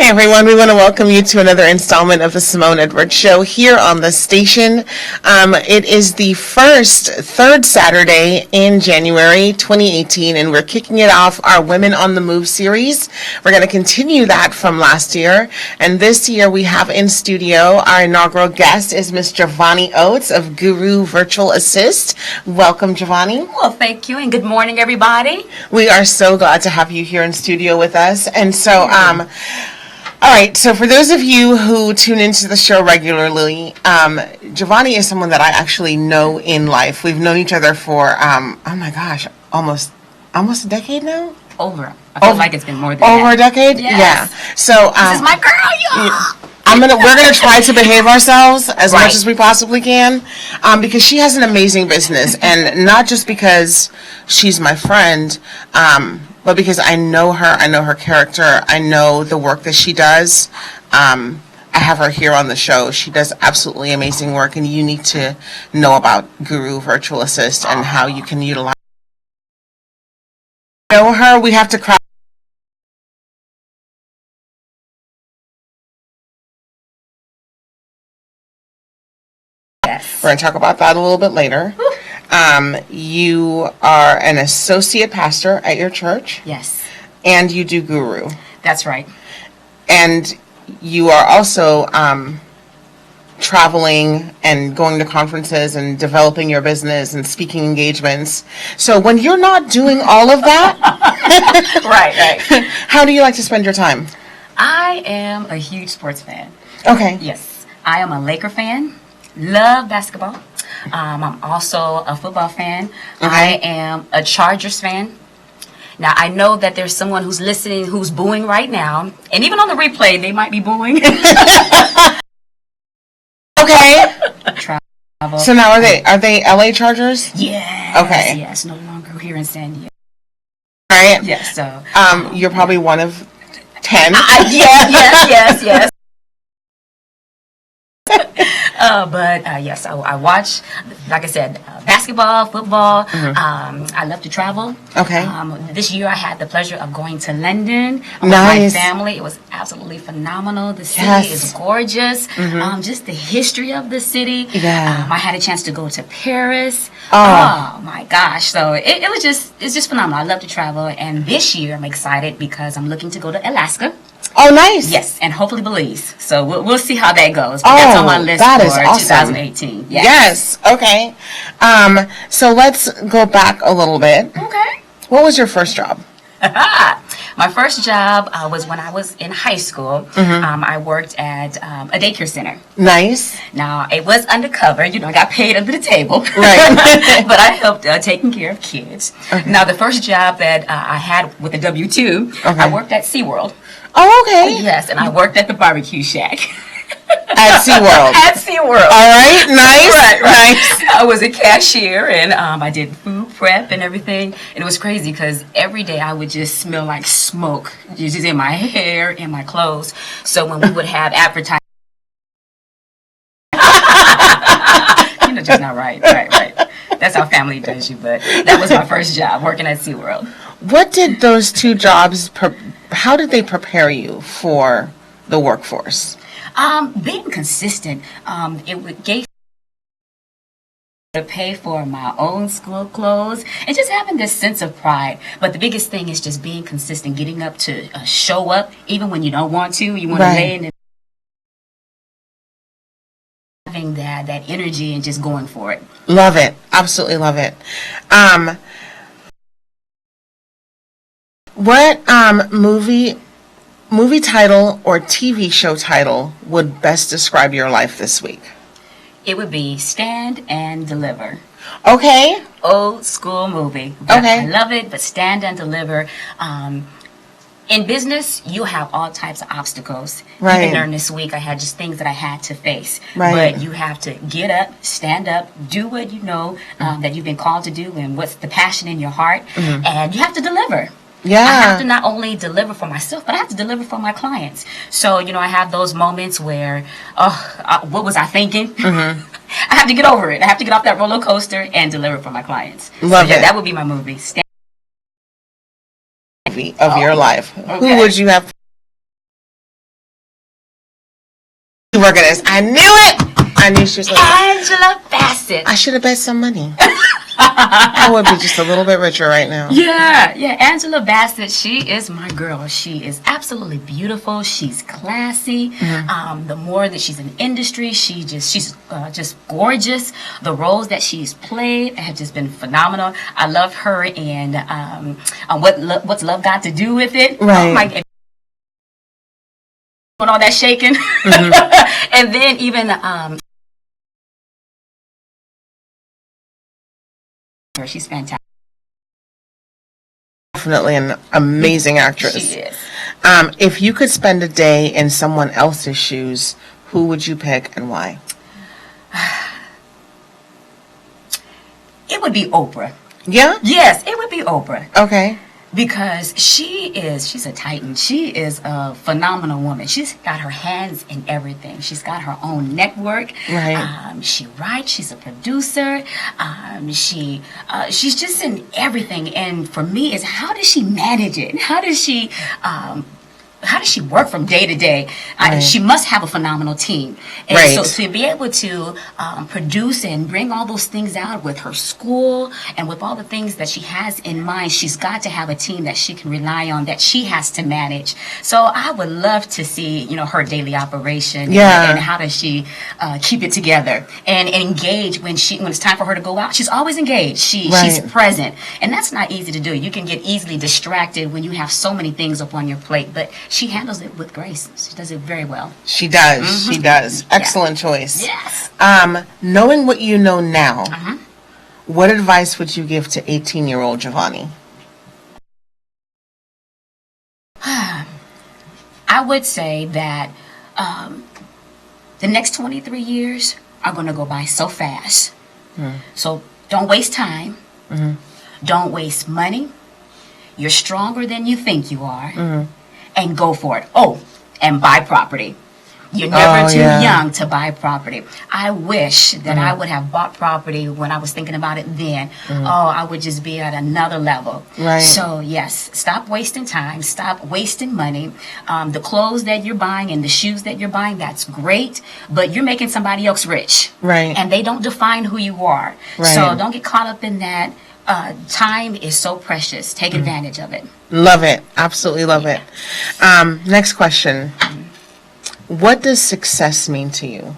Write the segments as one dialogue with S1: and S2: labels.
S1: everyone, we want to welcome you to another installment of the Simone Edwards Show here on the station. It is the third Saturday in January 2018, and we're kicking it off our Women on the Move series. We're going to continue that from last year, and this year we have in studio, our inaugural guest is Miss Giovanni Oates of Guru Virtual Assist. Welcome, Giovanni.
S2: Well, thank you, and good morning, everybody.
S1: We are so glad to have you here in studio with us, and so, all right, so for those of you who tune into the show regularly, Giovanni is someone that I actually know in life. We've known each other for, oh my gosh, almost a decade now?
S2: Over. I feel like it's been more than
S1: over
S2: that.
S1: A decade?
S2: Yes.
S1: Yeah. So,
S2: this is my girl, y'all.
S1: We're gonna try to behave ourselves as
S2: Right.
S1: much as we possibly can, because she has an amazing business, and not just because she's my friend, but because I know her character, I know the work that she does. I have her here on the show. She does absolutely amazing work, and you need to know about Guru Virtual Assist and how you can utilize. Know her. We have to cry.
S2: Yes.
S1: We're going to talk about that a little bit later. You are an associate pastor at your church.
S2: Yes.
S1: And you do Guru.
S2: That's right.
S1: And you are also traveling and going to conferences and developing your business and speaking engagements. So when you're not doing all of that,
S2: Right.
S1: How do you like to spend your time?
S2: I am a huge sports fan.
S1: Okay.
S2: Yes. I am a Laker fan. Love basketball. I'm also a football fan. I am a Chargers fan. Now, I know that there's someone who's listening who's booing right now. And even on the replay, they might be booing.
S1: Okay.
S2: Travel.
S1: So now are they LA Chargers?
S2: Yes.
S1: Okay.
S2: Yes, no longer here in San Diego.
S1: Right.
S2: Yes, so.
S1: You're probably one of 10.
S2: Yes. But yes, I watch, like I said, basketball, football. I love to travel.
S1: Okay.
S2: This year I had the pleasure of going to London with
S1: Nice.
S2: my family. It was absolutely phenomenal. The city
S1: Yes.
S2: is gorgeous. Just the history of the city.
S1: Yeah.
S2: I had a chance to go to Paris.
S1: Oh.
S2: Oh my gosh. So it's just phenomenal. I love to travel. And this year I'm excited because I'm looking to go to Alaska.
S1: Oh, nice.
S2: Yes, and hopefully Belize. So we'll see how that goes. But that's on my list
S1: that
S2: for
S1: is awesome.
S2: 2018.
S1: Yes. Okay. So let's go back a little bit.
S2: Okay.
S1: What was your first job?
S2: My first job was when I was in high school. I worked at a daycare center.
S1: Nice.
S2: Now, it was undercover. I got paid under the table.
S1: Right.
S2: But I helped taking care of kids.
S1: Okay.
S2: Now, the first job that I had with a W-2, I worked at SeaWorld.
S1: Oh, okay.
S2: Yes, and I worked at the barbecue shack.
S1: At SeaWorld.
S2: At SeaWorld.
S1: All right. Nice.
S2: Right.
S1: Nice.
S2: I was a cashier, and I did food prep and everything. And it was crazy because every day I would just smell like smoke, just in my hair, in my clothes. So when we would have advertising, just not right. Right. That's how family does you. But that was my first job, working at SeaWorld.
S1: What did those two jobs, how did they prepare you for the workforce?
S2: Being consistent, it gave to pay for my own school clothes and just having this sense of pride. But the biggest thing is just being consistent, getting up to show up even when you don't want to. You want to lay in it. Having that energy and just going for it.
S1: Love it. Absolutely love it. What movie title or TV show title would best describe your life this week?
S2: It would be Stand and Deliver.
S1: Okay.
S2: Old school movie. But
S1: Okay.
S2: I love it, but Stand and Deliver. In business, you have all types of obstacles.
S1: Right.
S2: Even during this week, I had just things that I had to face.
S1: Right.
S2: But you have to get up, stand up, do what you know that you've been called to do and what's the passion in your heart. And you have to deliver.
S1: Yeah.
S2: I have to not only deliver for myself, but I have to deliver for my clients. So, I have those moments where, what was I thinking? I have to get over it. I have to get off that roller coaster and deliver for my clients.
S1: Love it.
S2: That would be my movie.
S1: Of your life.
S2: Okay.
S1: Who would you have Working this. I knew it. I knew she was like,
S2: Angela Bassett.
S1: I should have bet some money. I would be just a little bit richer right now.
S2: Yeah, Angela Bassett, she is my girl. She is absolutely beautiful. She's classy. The more that she's in industry, she's just gorgeous. The roles that she's played have just been phenomenal. I love her and what's love got to do with it?
S1: Right.
S2: Oh my, doing all that shaking, and then even she's fantastic.
S1: Definitely an amazing actress.
S2: She is.
S1: If you could spend a day in someone else's shoes, who would you pick and why?
S2: It would be Oprah.
S1: Yeah?
S2: Yes, it would be Oprah.
S1: Okay.
S2: Because she's a titan. She is a phenomenal woman. She's got her hands in everything. She's got her own network.
S1: Right.
S2: She writes. She's a producer. She's just in everything. And for me, is how does she manage it? How does she work from day to day?
S1: Right.
S2: She must have a phenomenal team. And
S1: Right.
S2: so to be able to produce and bring all those things out with her school and with all the things that she has in mind, she's got to have a team that she can rely on, that she has to manage. So I would love to see, her daily operation.
S1: Yeah.
S2: And how does she keep it together and engage when it's time for her to go out. She's always engaged. She's
S1: Right.
S2: present. And that's not easy to do. You can get easily distracted when you have so many things up on your plate, but she handles it with grace. She does it very well.
S1: She does. She does. Excellent choice.
S2: Yes.
S1: Knowing what you know now, what advice would you give to 18-year-old Giovanni?
S2: I would say that the next 23 years are going to go by so fast. So don't waste time. Don't waste money. You're stronger than you think you are. And go for it. Oh, and buy property. You're never too young to buy property. I wish that I would have bought property when I was thinking about it then. I would just be at another level.
S1: Right.
S2: So, yes, stop wasting time. Stop wasting money. The clothes that you're buying and the shoes that you're buying, that's great. But you're making somebody else rich.
S1: Right.
S2: And they don't define who you are.
S1: Right.
S2: So don't get caught up in that. Time is so precious. Take advantage of it.
S1: Love it. Absolutely love it. Next question. What does success mean to you?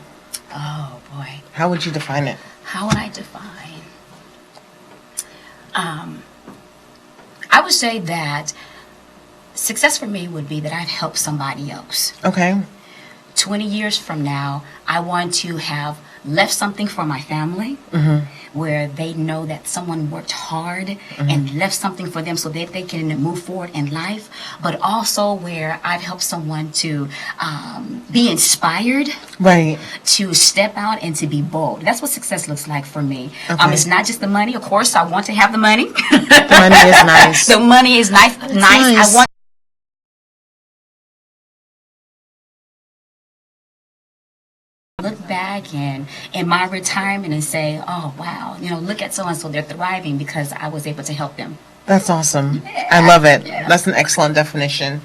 S2: Oh, boy.
S1: How would you define it?
S2: How would I define? I would say that success for me would be that I've helped somebody else.
S1: Okay.
S2: 20 years from now, I want to have left something for my family where they know that someone worked hard and left something for them so that they can move forward in life, but also where I've helped someone to be inspired,
S1: Right.
S2: to step out and to be bold. That's what success looks like for me.
S1: Okay.
S2: It's not just the money. Of course, I want to have the money.
S1: The money is nice.
S2: The money is nice.
S1: nice.
S2: I want look back and in my retirement and say, oh wow, look at so and so, they're thriving because I was able to help them.
S1: That's awesome. I love it.
S2: Yeah.
S1: That's an excellent definition.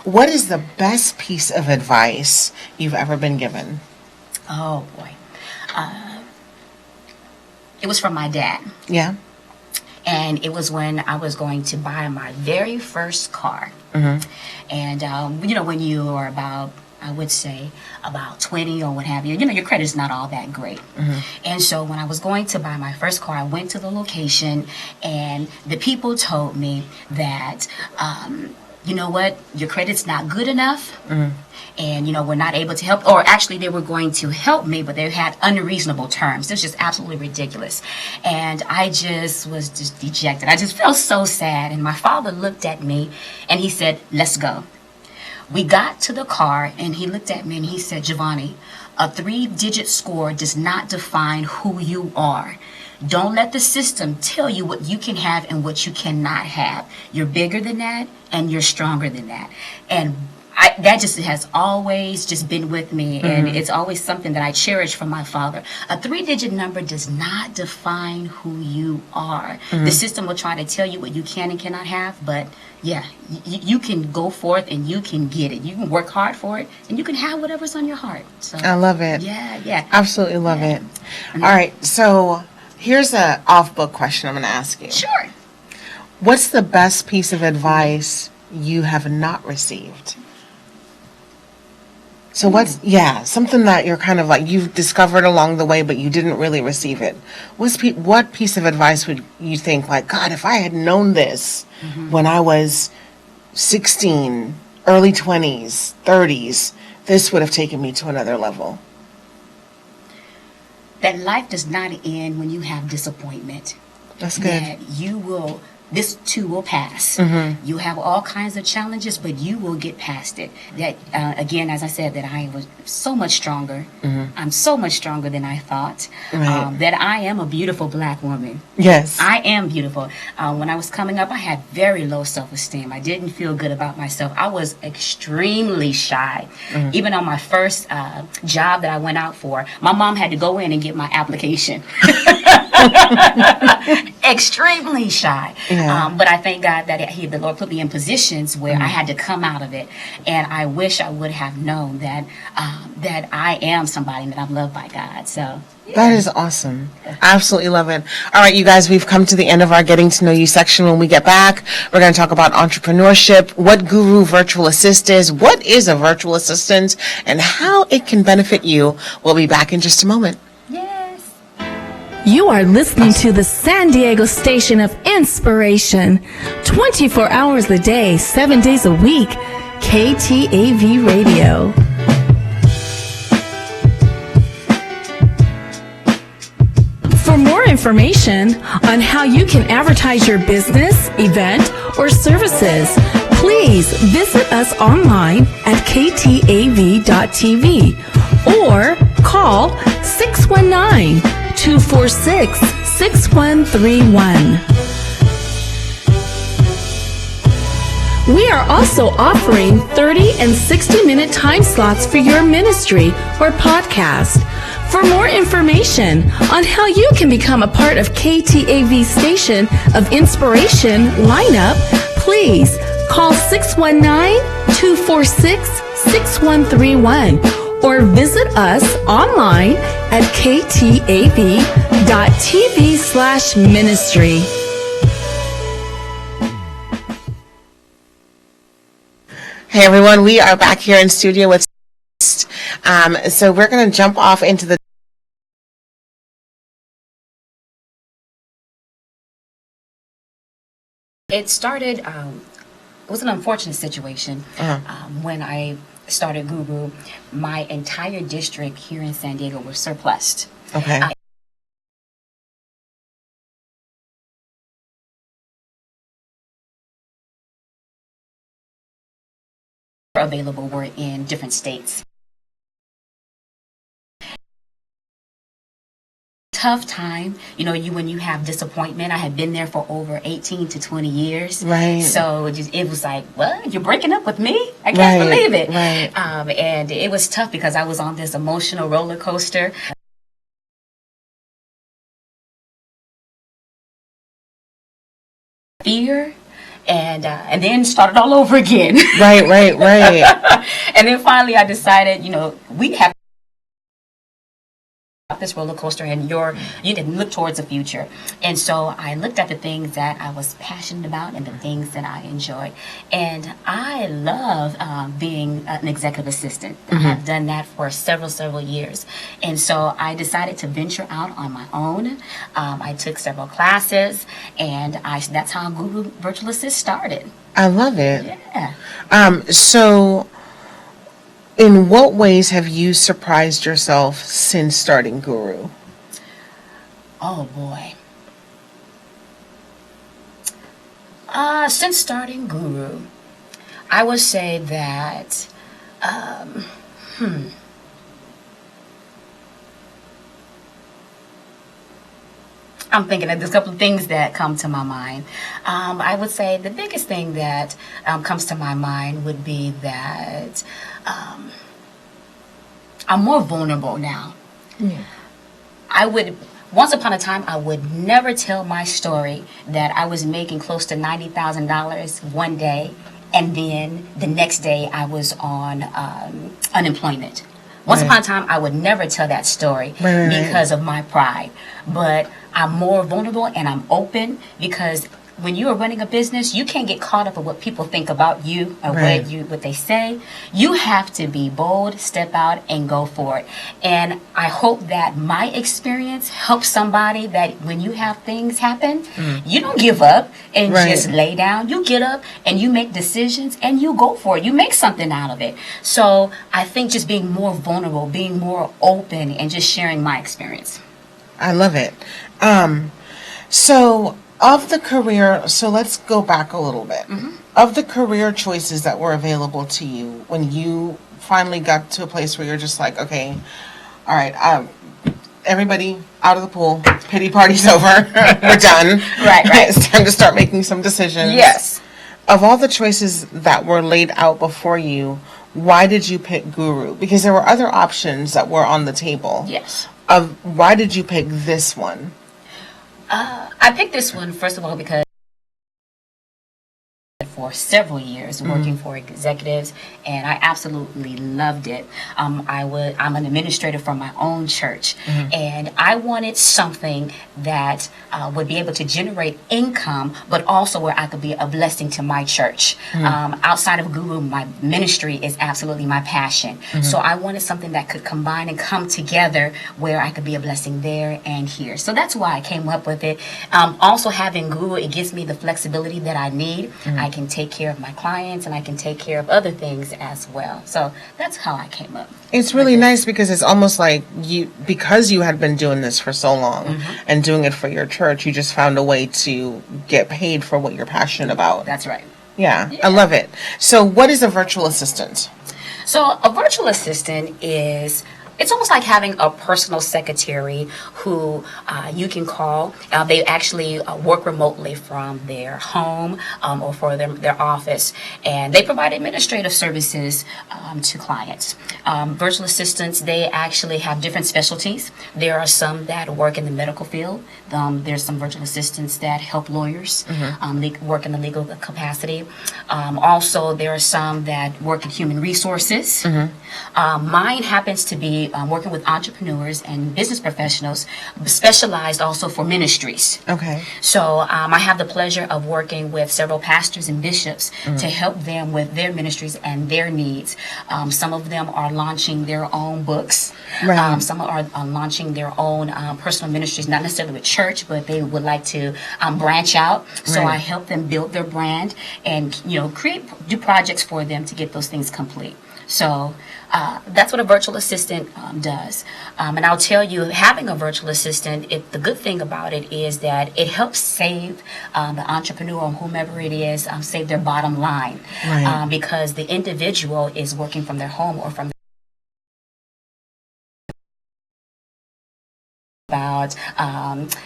S1: What is the best piece of advice you've ever been given?
S2: Oh boy. It was from my dad.
S1: Yeah.
S2: And it was when I was going to buy my very first car. And, when you are about, I would say, about 20 or what have you, your credit's not all that great. And so when I was going to buy my first car, I went to the location and the people told me that, you know what, your credit's not good enough. And, we're not able to help. Or actually, they were going to help me, but they had unreasonable terms. It was just absolutely ridiculous. And I just was just dejected. I just felt so sad. And my father looked at me and he said, let's go. We got to the car and he looked at me and he said, Giovanni, a 3-digit score does not define who you are. Don't let the system tell you what you can have and what you cannot have. You're bigger than that and you're stronger than that. And that just has always just been with me, and it's always something that I cherish from my father. A 3-digit number does not define who you are. The system will try to tell you what you can and cannot have, but yeah, you can go forth and you can get it. You can work hard for it, and you can have whatever's on your heart. So
S1: I love it.
S2: yeah.
S1: Absolutely love it. All right, so here's a off-book question I'm going to ask you.
S2: Sure.
S1: What's the best piece of advice you have not received? So something that you're kind of like, you've discovered along the way, but you didn't really receive it. What piece of advice would you think, like, God, if I had known this when I was 16, early 20s, 30s, this would have taken me to another level?
S2: That life does not end when you have disappointment.
S1: That's good.
S2: That this too will pass. You have all kinds of challenges, but you will get past it. That, again, as I said, that I was so much stronger. I'm so much stronger than I thought.
S1: Right.
S2: That I am a beautiful black woman.
S1: Yes.
S2: I am beautiful. When I was coming up, I had very low self-esteem. I didn't feel good about myself. I was extremely shy. Even on my first job that I went out for, my mom had to go in and get my application. Extremely shy.
S1: Yeah.
S2: But I thank God that the Lord put me in positions where I had to come out of it. And I wish I would have known that that I am somebody, and that I'm loved by God. So
S1: that is awesome. I absolutely love it. All right, you guys, we've come to the end of our Getting to Know You section. When we get back, we're going to talk about entrepreneurship, what Guru Virtual Assist is, what is a virtual assistant, and how it can benefit you. We'll be back in just a moment.
S2: yes.
S3: You are listening to the San Diego station of inspiration. 24 hours a day, 7 days a week. KTAV Radio. For more information on how you can advertise your business, event, or services, please visit us online at ktav.tv or call 619-246-6131. We are also offering 30 and 60-minute time slots for your ministry or podcast. For more information on how you can become a part of KTAV Station of Inspiration lineup, please call 619-246-6131 or visit us online at ktav.tv/ministry.
S1: Hey everyone, we are back here in studio with so we're going to jump off into the
S2: It started, it was an unfortunate situation. When I started Guru, my entire district here in San Diego was surplused.
S1: okay.
S2: Available were in different states. Tough time, when you have disappointment. I had been there for over 18 to 20 years.
S1: Right.
S2: So it was like, what? You're breaking up with me? I can't believe it.
S1: Right.
S2: And it was tough because I was on this emotional roller coaster. Fear. And then started all over again.
S1: Right.
S2: And then finally I decided, we have this roller coaster, and you need to look towards the future. And so I looked at the things that I was passionate about and the things that I enjoyed. And I love being an executive assistant. I have done that for several years. And so I decided to venture out on my own. I took several classes, and that's how Guru Virtual Assist started.
S1: I love it.
S2: Yeah.
S1: So in what ways have you surprised yourself since starting Guru?
S2: Oh boy. Since starting Guru, I would say that I'm thinking of there's a couple of things that come to my mind. I would say the biggest thing that comes to my mind would be that I'm more vulnerable now.
S1: Yeah.
S2: Once upon a time, I would never tell my story that I was making close to $90,000 one day, and then the next day I was on unemployment. Once upon a time, I would never tell that story because of my pride. But I'm more vulnerable and I'm open because when you are running a business, you can't get caught up in what people think about you or what they say. You have to be bold, step out, and go for it. And I hope that my experience helps somebody that when you have things happen, you don't give up and just lay down. You get up and you make decisions and you go for it. You make something out of it. So I think just being more vulnerable, being more open, and just sharing my experience.
S1: I love it. So let's go back a little bit. Of the career choices that were available to you when you finally got to a place where you're just like, okay, all right, everybody out of the pool, pity party's over, we're done.
S2: Right.
S1: It's time to start making some decisions.
S2: Yes.
S1: Of all the choices that were laid out before you, why did you pick Guru? Because there were other options that were on the table.
S2: Yes.
S1: Why did you pick this one?
S2: I picked this one, first of all, because for several years working for executives, and I absolutely loved it. I'm an administrator for my own church, and I wanted something that would be able to generate income, but also where I could be a blessing to my church. Outside of Guru, my ministry is absolutely my passion. So I wanted something that could combine and come together where I could be a blessing there and here. So that's why I came up with it. Also having Guru, it gives me the flexibility that I need. I can take care of my clients and I can take care of other things as well. So that's how I came up.
S1: It's really nice because it's almost like because you had been doing this for so long and doing it for your church, you just found a way to get paid for what you're passionate about.
S2: That's right.
S1: Yeah, I love it. So what is a virtual assistant?
S2: So a virtual assistant it's almost like having a personal secretary who you can call. They actually work remotely from their home or for their office, and they provide administrative services to clients. Virtual assistants, they actually have different specialties. There are some that work in the medical field. There's some virtual assistants that help lawyers work in the legal capacity. Also, there are some that work in human resources. Mine happens to be working with entrepreneurs and business professionals, specialized also for ministries.
S1: Okay.
S2: So I have the pleasure of working with several pastors and bishops to help them with their ministries and their needs. Some of them are launching their own books.
S1: Right.
S2: Some are launching their own personal ministries, not necessarily with church, but they would like to branch out. So I help them build their brand and do projects for them to get those things complete. So that's what a virtual assistant does. And I'll tell you, having a virtual assistant, the good thing about it is that it helps save the entrepreneur or whomever it is, save their bottom line.
S1: Right.
S2: Because the individual is working from their home or from about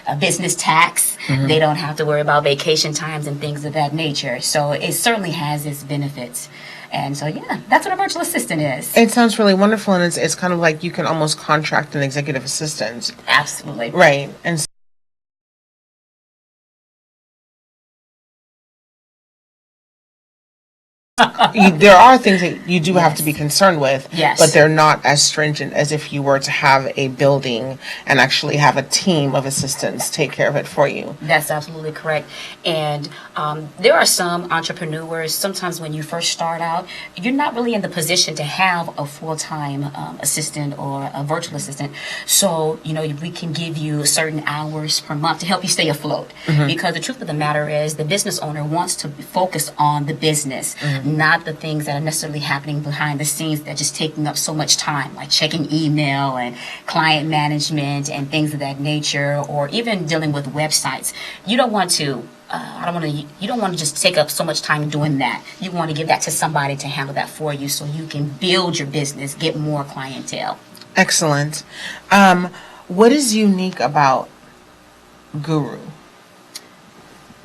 S2: a business tax. They don't have to worry about vacation times and things of that nature. So it certainly has its benefits. And so, that's what a virtual assistant is.
S1: It sounds really wonderful, and it's kind of like you can almost contract an executive assistant.
S2: Absolutely.
S1: Right. And there are things that you do have to be concerned with, but they're not as stringent as if you were to have a building and actually have a team of assistants take care of it for you.
S2: That's absolutely correct. And there are some entrepreneurs, sometimes when you first start out, you're not really in the position to have a full-time assistant or a virtual assistant. So, we can give you certain hours per month to help you stay afloat. Because the truth of the matter is the business owner wants to focus on the business, not the things that are necessarily happening behind the scenes that just taking up so much time, like checking email and client management and things of that nature, or even dealing with websites. You don't want to you don't want to just take up so much time doing that. You want to give that to somebody to handle that for you so you can build your business, get more clientele.
S1: Excellent. What is unique about guru?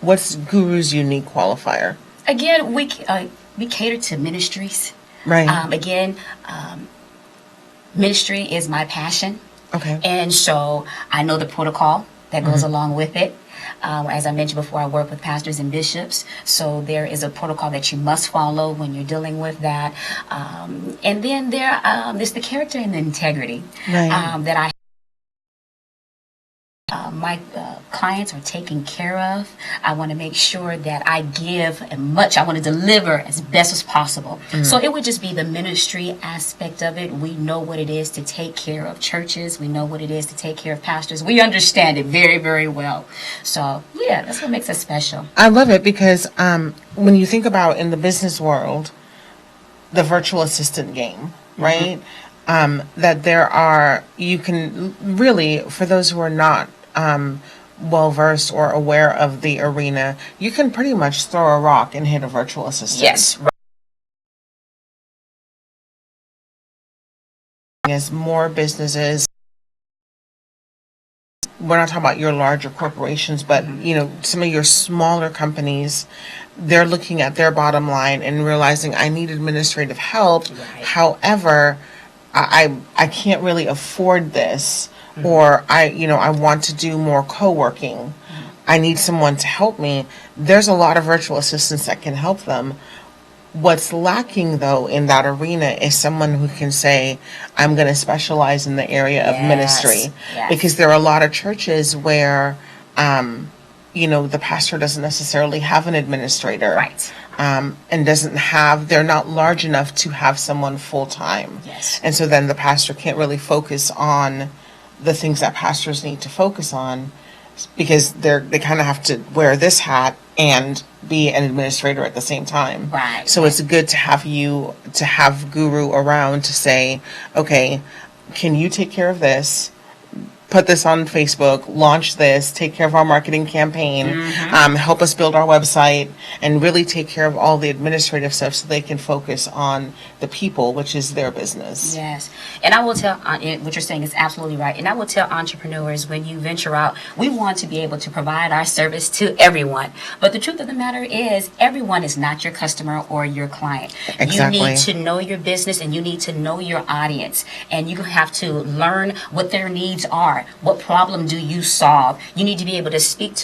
S1: What's guru's unique qualifier?
S2: Again, we cater to ministries.
S1: Right.
S2: Ministry is my passion.
S1: Okay.
S2: And so I know the protocol that goes along with it. As I mentioned before, I work with pastors and bishops, so there is a protocol that you must follow when you're dealing with that. And then there's the character and the integrity that I my clients are taken care of. I want to make sure that I give I want to deliver as best as possible. So it would just be the ministry aspect of it. We know what it is to take care of churches. We know what it is to take care of pastors. We understand it very, very well. So yeah, that's what makes us special.
S1: I love it because when you think about in the business world, the virtual assistant game, right? That you can really, for those who are not well versed or aware of the arena, you can pretty much throw a rock and hit a virtual assistant.
S2: Yes.
S1: As more businesses, we're not talking about your larger corporations, but some of your smaller companies, they're looking at their bottom line and realizing I need administrative help.
S2: Right.
S1: However, I can't really afford this. Or I want to do more co-working. I need someone to help me. There's a lot of virtual assistants that can help them. What's lacking, though, in that arena is someone who can say, I'm going to specialize in the area of ministry.
S2: Yes.
S1: Because there are a lot of churches where, the pastor doesn't necessarily have an administrator.
S2: Right.
S1: And they're not large enough to have someone full-time.
S2: Yes.
S1: And so then the pastor can't really focus on the things that pastors need to focus on because they kind of have to wear this hat and be an administrator at the same time.
S2: Right.
S1: So it's good to have Guru around to say, okay, can you take care of this? Put this on Facebook, launch this, take care of our marketing campaign, help us build our website, and really take care of all the administrative stuff so they can focus on the people, which is their business.
S2: Yes. And I will tell, what you're saying is absolutely right. And I will tell entrepreneurs, when you venture out, we want to be able to provide our service to everyone. But the truth of the matter is, everyone is not your customer or your client.
S1: Exactly.
S2: You need to know your business and you need to know your audience. And you have to learn what their needs are. What problem do you solve? You need to be able to speak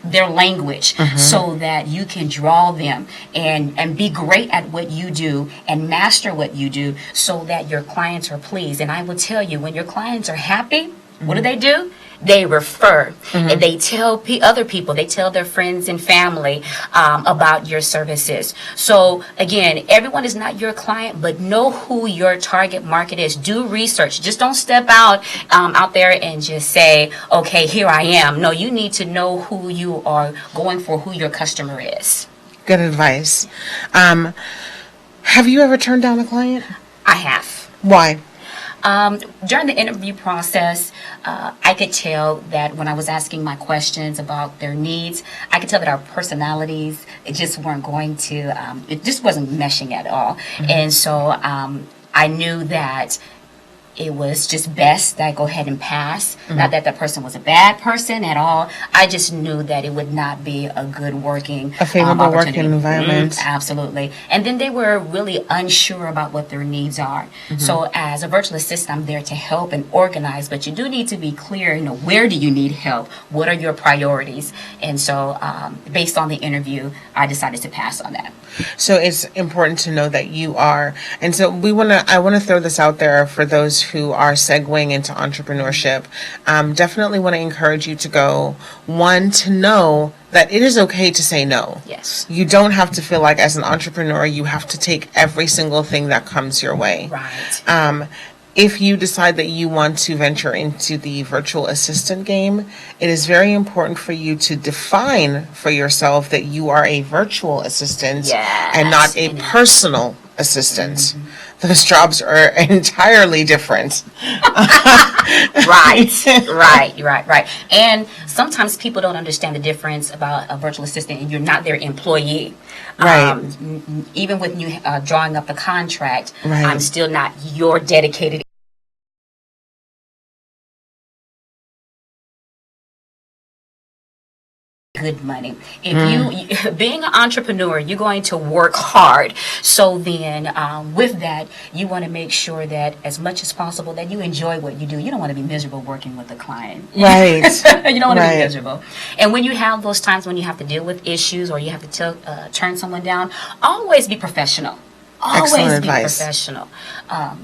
S2: their language so that you can draw them and be great at what you do and master what you do so that your clients are pleased. And I will tell you, when your clients are happy, what do? They refer and they tell other people, they tell their friends and family about your services. So again, everyone is not your client, but know who your target market is. Do research. Just don't step out there and just say, okay, here I am. No, you need to know who you are going for, who your customer is.
S1: Good advice. Have you ever turned down a client?
S2: I have.
S1: Why?
S2: During the interview process, I could tell that when I was asking my questions about their needs, I could tell that our personalities, it just weren't going to, it just wasn't meshing at all. And so I knew that it was just best that I go ahead and pass. Not that person was a bad person at all. I just knew that it would not be a good working,
S1: a favorable
S2: opportunity.
S1: working environment.
S2: Absolutely. And then they were really unsure about what their needs are. So as a virtual assistant, I'm there to help and organize, but you do need to be clear, where do you need help? What are your priorities? And so based on the interview, I decided to pass on that.
S1: So it's important to know that you are, and so I want to throw this out there for those who are segueing into entrepreneurship. Definitely want to encourage you to go, one, to know that it is okay to say no.
S2: Yes.
S1: You don't have to feel like as an entrepreneur, you have to take every single thing that comes your way.
S2: Right.
S1: If you decide that you want to venture into the virtual assistant game, it is very important for you to define for yourself that you are a virtual assistant and not a personal assistant. Those jobs are entirely different.
S2: Right. And sometimes people don't understand the difference about a virtual assistant and you're not their employee.
S1: Right.
S2: Even with you drawing up the contract,
S1: Right.
S2: I'm still not your dedicated good money. If you being an entrepreneur, you're going to work hard. So then with that, you want to make sure that as much as possible that you enjoy what you do. You don't want to be miserable working with a client.
S1: Right.
S2: You don't want to be miserable. And when you have those times when you have to deal with issues or you have to turn someone down, always be professional. Always be professional.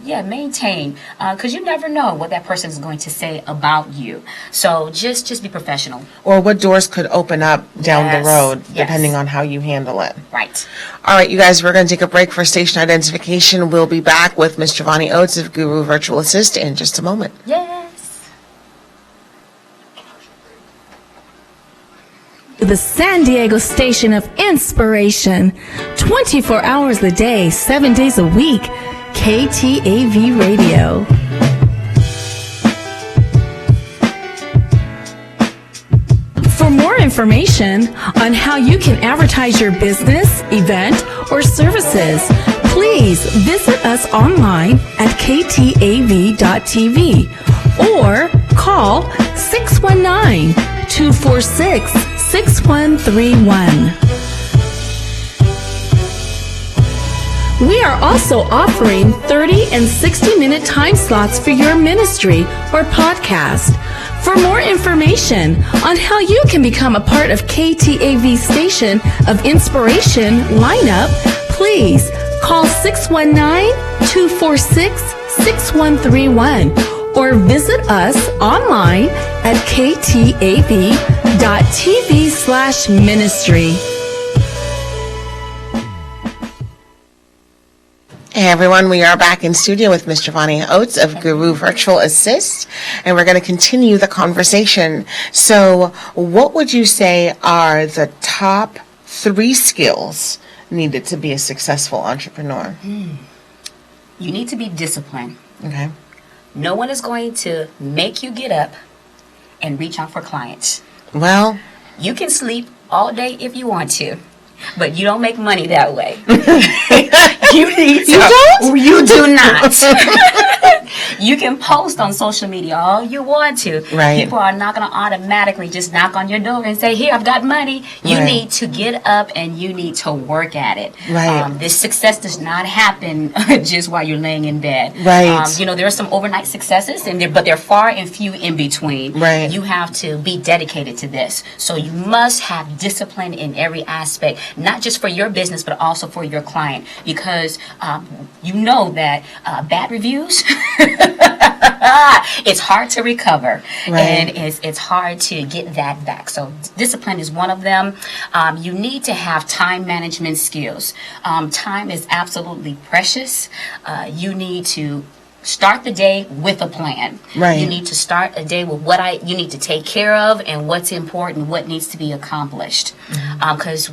S2: Maintain, because you never know what that person is going to say about you. So just be professional.
S1: Or what doors could open up down the road, depending on how you handle it.
S2: Right.
S1: All right, you guys, we're going to take a break for station identification. We'll be back with Ms. Giovanni Oates of Guru Virtual Assist in just a moment.
S2: Yes.
S3: The San Diego station of inspiration, 24 hours a day, 7 days a week, KTAV Radio. For more information on how you can advertise your business, event, or services, please visit us online at ktav.tv or call 619-246-6131. We are also offering 30 and 60-minute time slots for your ministry or podcast. For more information on how you can become a part of KTAV Station of Inspiration lineup, please call 619-246-6131 or visit us online at ktav.tv/ministry.
S1: Hey everyone, we are back in studio with Ms. Giovanni Oates of Guru Virtual Assist, and we're going to continue the conversation. So what would you say are the top 3 skills needed to be a successful entrepreneur?
S2: You need to be disciplined.
S1: Okay.
S2: No one is going to make you get up and reach out for clients.
S1: Well,
S2: you can sleep all day if you want to, but you don't make money that way. You need to.
S1: You don't?
S2: You do not. You can post on social media all you want to.
S1: Right.
S2: People are not going to automatically just knock on your door and say, here, I've got money. You need to get up and you need to work at it.
S1: Right.
S2: This success does not happen just while you're laying in bed.
S1: Right.
S2: There are some overnight successes, but they're far and few in between.
S1: Right.
S2: You have to be dedicated to this. So you must have discipline in every aspect, not just for your business, but also for your client, because you know that bad reviews, it's hard to recover, and it's hard to get that back. So discipline is one of them. You need to have time management skills. Time is absolutely precious. You need to start the day with a plan.
S1: Right.
S2: You need to start a day with what you need to take care of and what's important, what needs to be accomplished. Because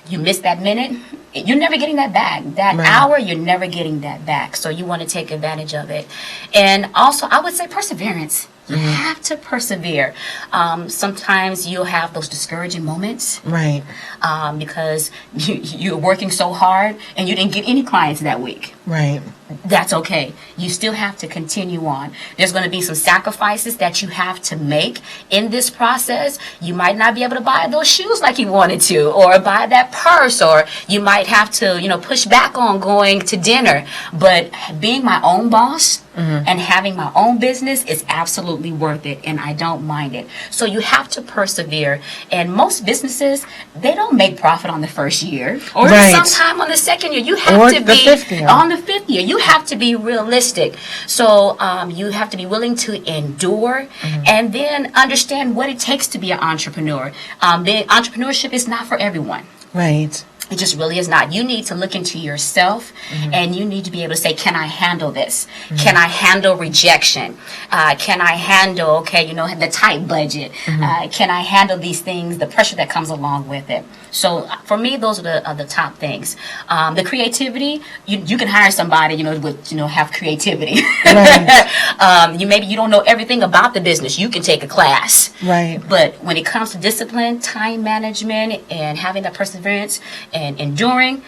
S2: you miss that minute, you're never getting that back. That hour, you're never getting that back. So you want to take advantage of it. And also, I would say perseverance. You have to persevere. Sometimes you'll have those discouraging moments.
S1: Right.
S2: Because you're working so hard and you didn't get any clients that week.
S1: Right.
S2: That's okay. You still have to continue on. There's going to be some sacrifices that you have to make in this process. You might not be able to buy those shoes like you wanted to, or buy that purse, or you might have to, push back on going to dinner. But being my own boss and having my own business is absolutely worth it, and I don't mind it. So you have to persevere. And most businesses, they don't make profit on the first year, or sometime on the second year. You have to be on the 5th year. You have to be realistic. So you have to be willing to endure and then understand what it takes to be an entrepreneur. Entrepreneurship is not for everyone.
S1: Right.
S2: It just really is not. You need to look into yourself, and you need to be able to say, can I handle this? Can I handle rejection? Can I handle, the tight budget? Can I handle these things, the pressure that comes along with it? So for me, those are the top things. The creativity, you can hire somebody, with, have creativity.
S1: Right.
S2: Maybe you don't know everything about the business. You can take a class.
S1: Right.
S2: But when it comes to discipline, time management, and having that perseverance and enduring,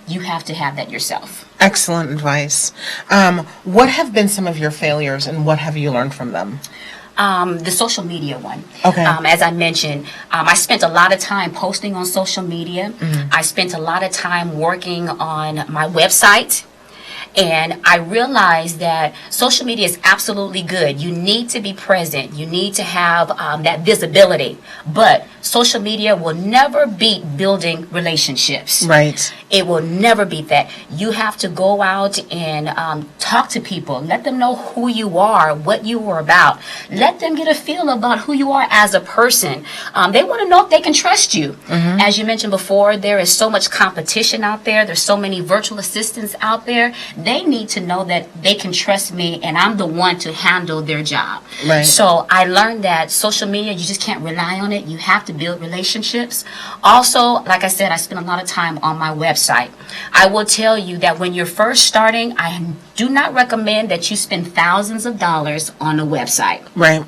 S2: you have to have that yourself.
S1: Excellent advice. What have been some of your failures, and what have you learned from them?
S2: The social media one.
S1: Okay.
S2: As I mentioned, I spent a lot of time posting on social media. I spent a lot of time working on my website. And I realized that social media is absolutely good. You need to be present. You need to have that visibility. But social media will never beat building relationships.
S1: Right.
S2: It will never beat that. You have to go out and talk to people. Let them know who you are, what you are about. Let them get a feel about who you are as a person. They want to know if they can trust you. As you mentioned before, there is so much competition out there. There's so many virtual assistants out there. They need to know that they can trust me and I'm the one to handle their job.
S1: Right.
S2: So I learned that social media, you just can't rely on it. You have to build relationships. Also, like I said, I spend a lot of time on my website. I will tell you that when you're first starting, I do not recommend that you spend thousands of dollars on a website.
S1: Right.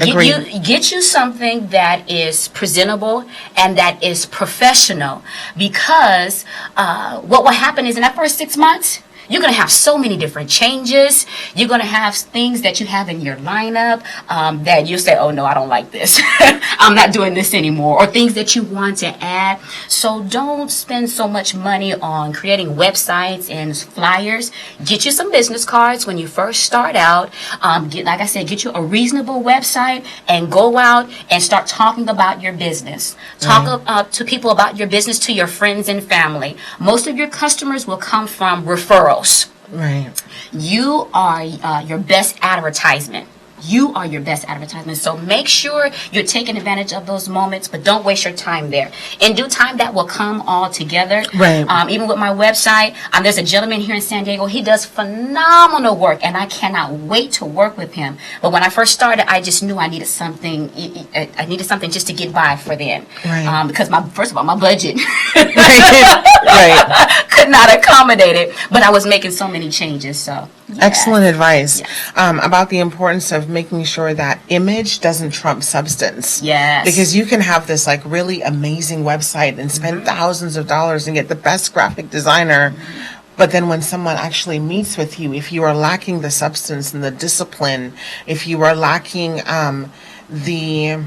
S1: Agreed.
S2: Get you something that is presentable and that is professional, because what will happen is in that first 6 months, you're going to have so many different changes. You're going to have things that you have in your lineup that you say, oh, no, I don't like this. I'm not doing this anymore. Or things that you want to add. So don't spend so much money on creating websites and flyers. Get you some business cards when you first start out. Like I said, get you a reasonable website and go out and start talking about your business. Talk to people about your business, to your friends and family. Most of your customers will come from referrals.
S1: Right.
S2: You are your best advertisement. You are your best advertisement. So make sure you're taking advantage of those moments, but don't waste your time there. In due time, that will come all together.
S1: Right.
S2: Even with my website, there's a gentleman here in San Diego. He does phenomenal work, and I cannot wait to work with him. But when I first started, I just knew I needed something. I needed something just to get by for then.
S1: Right.
S2: Because first of all, my budget
S1: Right.
S2: could not accommodate it. But I was making so many changes. So yeah.
S1: Excellent advice.
S2: Yes.
S1: About the importance of making sure that image doesn't trump substance.
S2: Yes.
S1: Because you can have this like really amazing website and spend thousands of dollars and get the best graphic designer. But then when someone actually meets with you, if you are lacking the substance and the discipline, if you are lacking the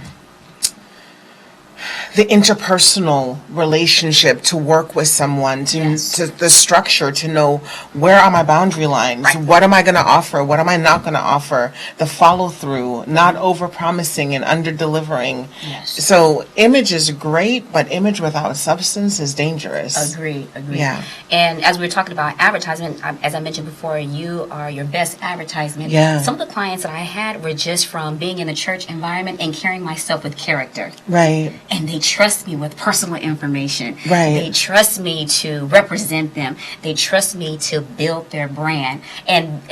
S1: interpersonal relationship to work with someone, to the structure, to know where are my boundary lines,
S2: Right.
S1: what am I going to offer, what am I not going to offer, the follow through, not over promising and under delivering.
S2: Yes.
S1: So image is great, but image without substance is dangerous.
S2: Agreed.
S1: Yeah.
S2: And as we were talking about advertisement, as I mentioned before, you are your best advertisement.
S1: Yeah.
S2: Some of the clients that I had were just from being in a church environment and carrying myself with character.
S1: Right.
S2: And they trust me with personal information.
S1: Right.
S2: They trust me to represent them. They trust me to build their brand. And,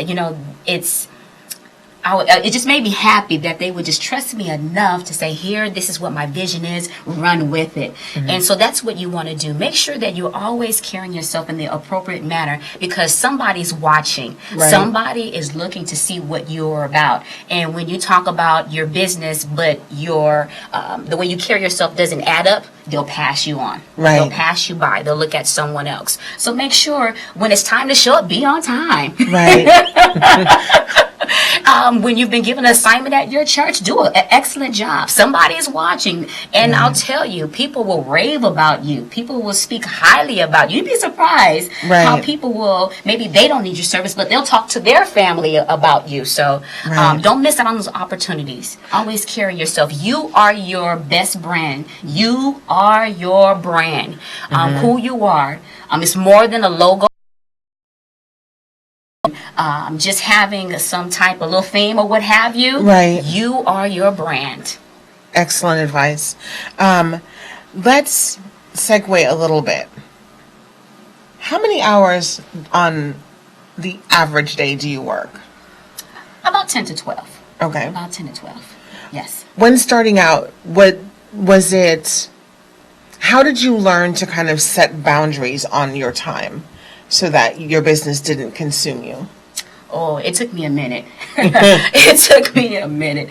S2: it just made me happy that they would just trust me enough to say, here, this is what my vision is, run with it. And so that's what you want to do. Make sure that you're always carrying yourself in the appropriate manner, because somebody's watching.
S1: Right.
S2: Somebody is looking to see what you're about. And when you talk about your business, but the way you carry yourself doesn't add up, they'll pass you on.
S1: Right.
S2: They'll pass you by. They'll look at someone else. So make sure when it's time to show up, be on time.
S1: Right.
S2: When you've been given an assignment at your church, do an excellent job. Somebody is watching, and I'll tell you, people will rave about you. People will speak highly about you. You'd be surprised how people will, maybe they don't need your service, but they'll talk to their family about you. So don't miss out on those opportunities. Always carry yourself. You are your best brand. You are your brand. Who you are. It's more than a logo. Just having some type of little theme or what have you.
S1: Right.
S2: You are your brand.
S1: Excellent advice. Let's segue a little bit. How many hours on the average day do you work?
S2: About 10 to 12.
S1: Okay.
S2: About 10 to 12. Yes.
S1: When starting out, what was it? How did you learn to kind of set boundaries on your time so that your business didn't consume you?
S2: Oh, it took me a minute. It took me a minute.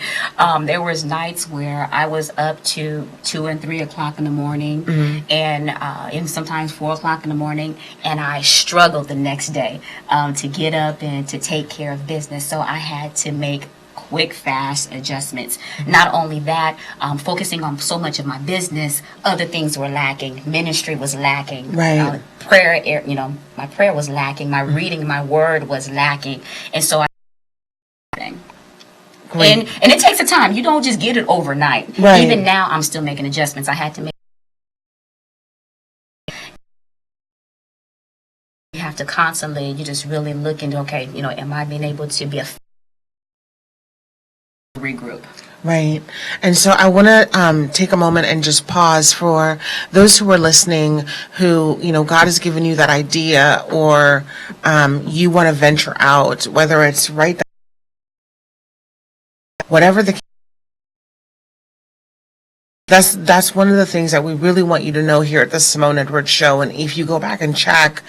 S2: There was nights where I was up to 2 and 3 o'clock in the morning, and sometimes 4 o'clock in the morning, and I struggled the next day to get up and to take care of business. So I had to make quick, fast adjustments. Not only that, focusing on so much of my business, other things were lacking. Ministry was lacking.
S1: Right.
S2: Prayer, my prayer was lacking. My reading, my word was lacking. And so
S1: Great.
S2: and it takes a time. You don't just get it overnight.
S1: Right.
S2: Even now, I'm still making adjustments. I had to make. You have to constantly. You just really look into, okay, am I being able to be a regroup?
S1: Right. And so I want to take a moment and just pause for those who are listening who, God has given you that idea, or you want to venture out, whether it's right, whatever the That's one of the things that we really want you to know here at the Simone Edwards Show. And if you go back and check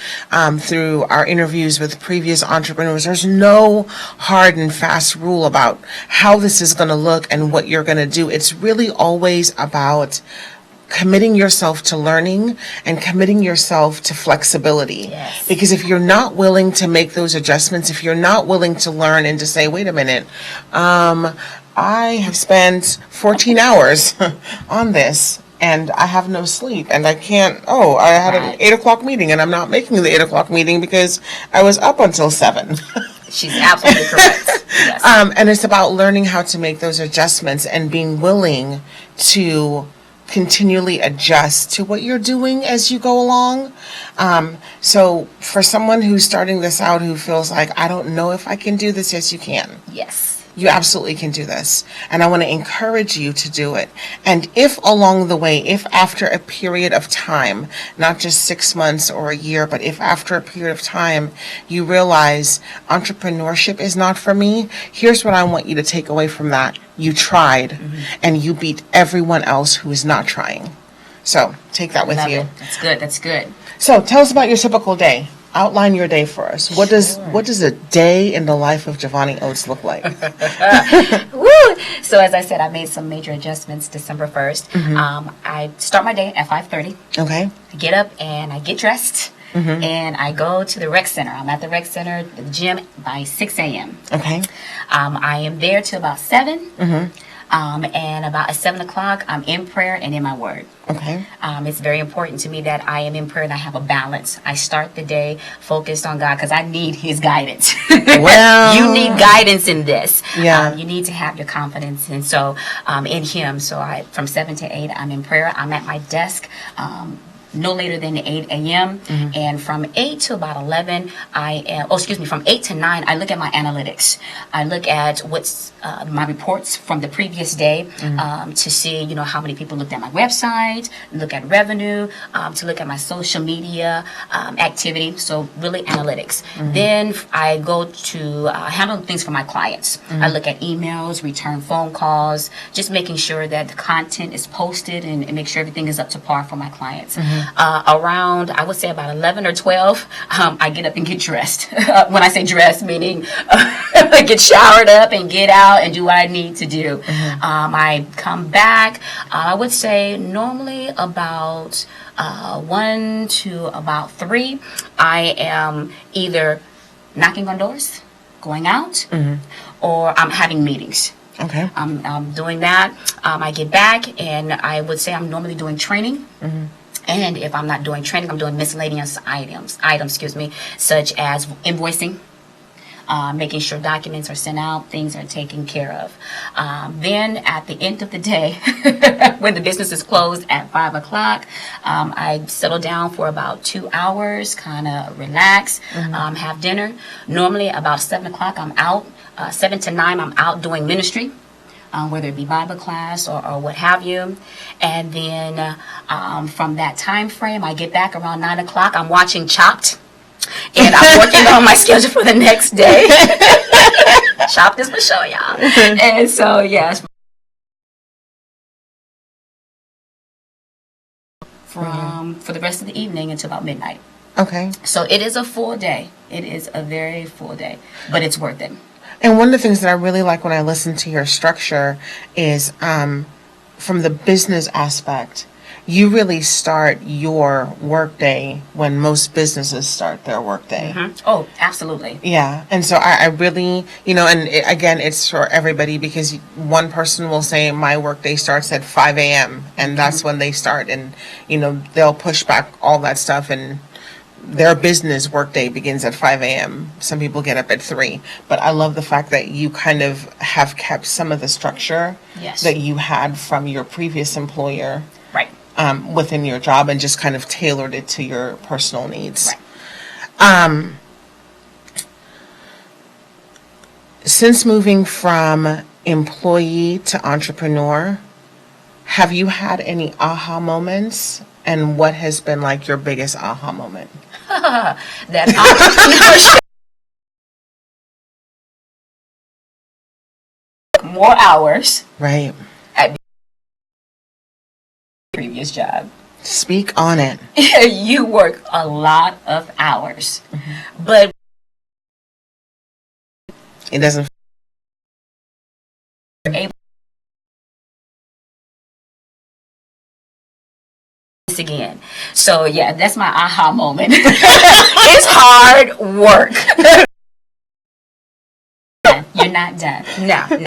S1: through our interviews with previous entrepreneurs, there's no hard and fast rule about how this is going to look and what you're going to do. It's really always about committing yourself to learning and committing yourself to flexibility.
S2: Yes.
S1: Because if you're not willing to make those adjustments, if you're not willing to learn and to say, wait a minute, I have spent 14 hours on this and I have no sleep and I can't, I had an 8 o'clock meeting and I'm not making the 8 o'clock meeting because I was up until 7.
S2: She's absolutely correct. Yes.
S1: And it's about learning how to make those adjustments and being willing to continually adjust to what you're doing as you go along. So for someone who's starting this out who feels like, I don't know if I can do this, yes, you can.
S2: Yes.
S1: You absolutely can do this. And I want to encourage you to do it. And if along the way, if after a period of time, not just 6 months or a year, but if after a period of time you realize entrepreneurship is not for me, here's what I want you to take away from that. You tried and you beat everyone else who is not trying. So take that with
S2: Love
S1: you.
S2: it. That's good. That's good.
S1: So tell us about your typical day. Outline your day for us. What does a day in the life of Giovanni Oates look like?
S2: Woo! So as I said, I made some major adjustments December 1st. I start my day at 5:30.
S1: Okay.
S2: I get up and I get dressed. And I go to the rec center. I'm at the rec center, the gym, by 6 a.m.
S1: Okay.
S2: I am there till about 7. And about at 7 o'clock, I'm in prayer and in my word.
S1: Okay.
S2: It's very important to me that I am in prayer and I have a balance. I start the day focused on God because I need His guidance.
S1: Well,
S2: you need guidance in this.
S1: Yeah.
S2: You need to have your confidence, and so in Him. So from 7 to 8, I'm in prayer. I'm at my desk. No later than 8 a.m. And from 8 to about 11, from 8 to 9, I look at my analytics. I look at what's my reports from the previous day to see, how many people looked at my website, look at revenue, to look at my social media activity. So really analytics. Then I go to handle things for my clients. I look at emails, return phone calls, just making sure that the content is posted and make sure everything is up to par for my clients. Around, I would say about 11 or 12, I get up and get dressed. When I say dressed, meaning I get showered up and get out and do what I need to do. I come back, I would say normally about 1 to about 3, I am either knocking on doors, going out, or I'm having meetings.
S1: Okay.
S2: I'm doing that. I get back and I would say I'm normally doing training. And if I'm not doing training, I'm doing miscellaneous items, such as invoicing, making sure documents are sent out, things are taken care of. Then at the end of the day, when the business is closed at 5 o'clock, I settle down for about 2 hours, kind of relax, have dinner. Normally about 7 o'clock, I'm out. 7 to 9, I'm out doing ministry. Whether it be Bible class or what have you. And then from that time frame, I get back around 9 o'clock. I'm watching Chopped. And I'm working on my schedule for the next day. Chopped is my show, y'all. And so, yes. For the rest of the evening until about midnight.
S1: Okay.
S2: So it is a full day. It is a very full day. But it's worth it.
S1: And one of the things that I really like when I listen to your structure is from the business aspect, you really start your workday when most businesses start their workday.
S2: Oh, absolutely.
S1: Yeah. And so I really, and again, it's for everybody, because one person will say my workday starts at 5 a.m. and that's when they start. And, they'll push back all that stuff, and their business workday begins at 5 a.m. Some people get up at 3. But I love the fact that you kind of have kept some of the structure
S2: Yes.
S1: that you had from your previous employer
S2: Right.
S1: within your job, and just kind of tailored it to your personal needs.
S2: Right.
S1: Since moving from employee to entrepreneur, have you had any aha moments? And what has been like your biggest aha moment?
S2: That entrepreneurship. More hours
S1: Right.
S2: at the previous job.
S1: Speak on it.
S2: You work a lot of hours, but
S1: It doesn't.
S2: you're able this again. So yeah, that's my aha moment. It's hard work. You're not done. No.